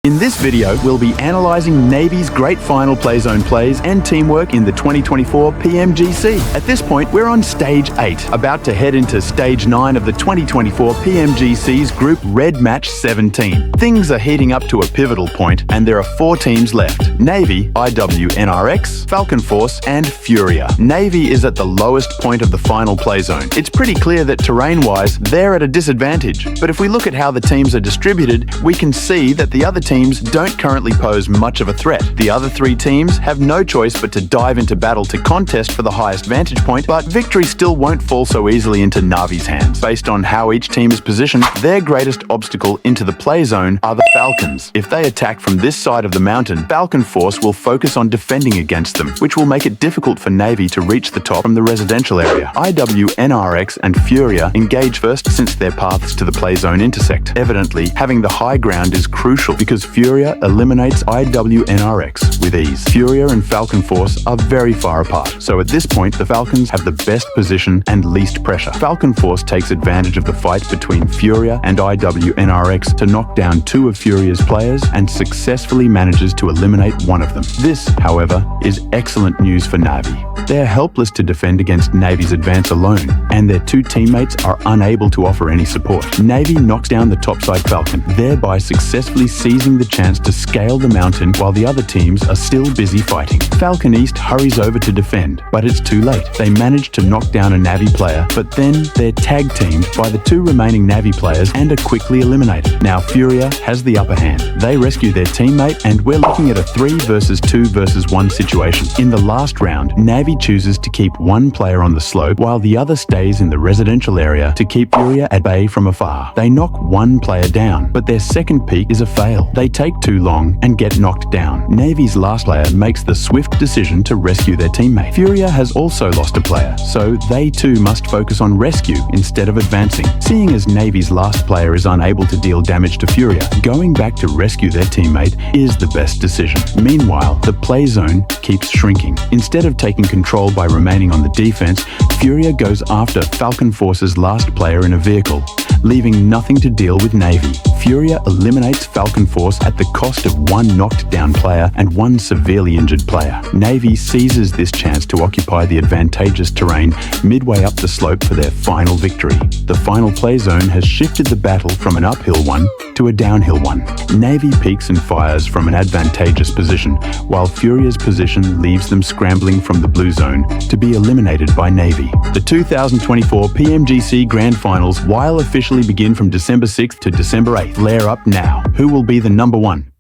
In this video, we'll be analysing Navy's great final play zone plays and teamwork in the 2024 PMGC. At this point, we're on Stage 8, about to head into Stage 9 of the 2024 PMGC's Group Red Match 17. Things are heating up to a pivotal point, and there are 4 teams left: NAVI, IWNRX, Falcon Force, and Furia. NAVI is at the lowest point of the final play zone. It's pretty clear that terrain-wise, they're at a disadvantage. But if we look at how the teams are distributed, we can see that the other teams don't currently pose much of a threat. The other 3 teams have no choice but to dive into battle to contest for the highest vantage point, but victory still won't fall so easily into NAVI's hands. Based on how each team is positioned, their greatest obstacle into the play zone are the Falcons. If they attack from this side of the mountain, Falcon Force will focus on defending against them, which will make it difficult for NAVI to reach the top from the residential area. IWNRX and Furia engage first since their paths to the play zone intersect. Evidently, having the high ground is crucial because Furia eliminates IWNRX with ease. Furia and Falcon Force are very far apart, so at this point the Falcons have the best position and least pressure. Falcon Force takes advantage of the fight between Furia and IWNRX to knock down 2 of Furia's players and successfully manages to eliminate one of them. This, however, is excellent news for NAVI. They're helpless to defend against NAVI's advance alone, and their 2 teammates are unable to offer any support. NAVI knocks down the topside Falcon, thereby successfully seizing the chance to scale the mountain while the other teams are still busy fighting. Falcon East hurries over to defend, but it's too late. They manage to knock down a NAVI player, but then they're tag-teamed by the 2 remaining NAVI players and are quickly eliminated. Now Furia has the upper hand. They rescue their teammate, and we're looking at a 3 versus 2 versus 1 situation. In the last round, NAVI chooses to keep one player on the slope while the other stays in the residential area to keep Furia at bay from afar. They knock one player down, but their second peek is a fail. They take too long and get knocked down. NAVI's last player makes the swift decision to rescue their teammate. Furia has also lost a player, so they too must focus on rescue instead of advancing. Seeing as NAVI's last player is unable to deal damage to Furia, going back to rescue their teammate is the best decision. Meanwhile, the play zone keeps shrinking. Instead of taking control by remaining on the defense, Furia goes after Falcon Force's last player in a vehicle, leaving nothing to deal with NAVI. Furia eliminates Falcon Force at the cost of 1 knocked down player and 1 severely injured player. NAVI seizes this chance to occupy the advantageous terrain midway up the slope for their final victory. The final play zone has shifted the battle from an uphill one to a downhill one. NAVI peaks and fires from an advantageous position, while Furia's position leaves them scrambling from the blue zone to be eliminated by NAVI. The 2024 PMGC Grand Finals, while officially begin from December 6th to December 8th, flare up now. Who will be the number 1?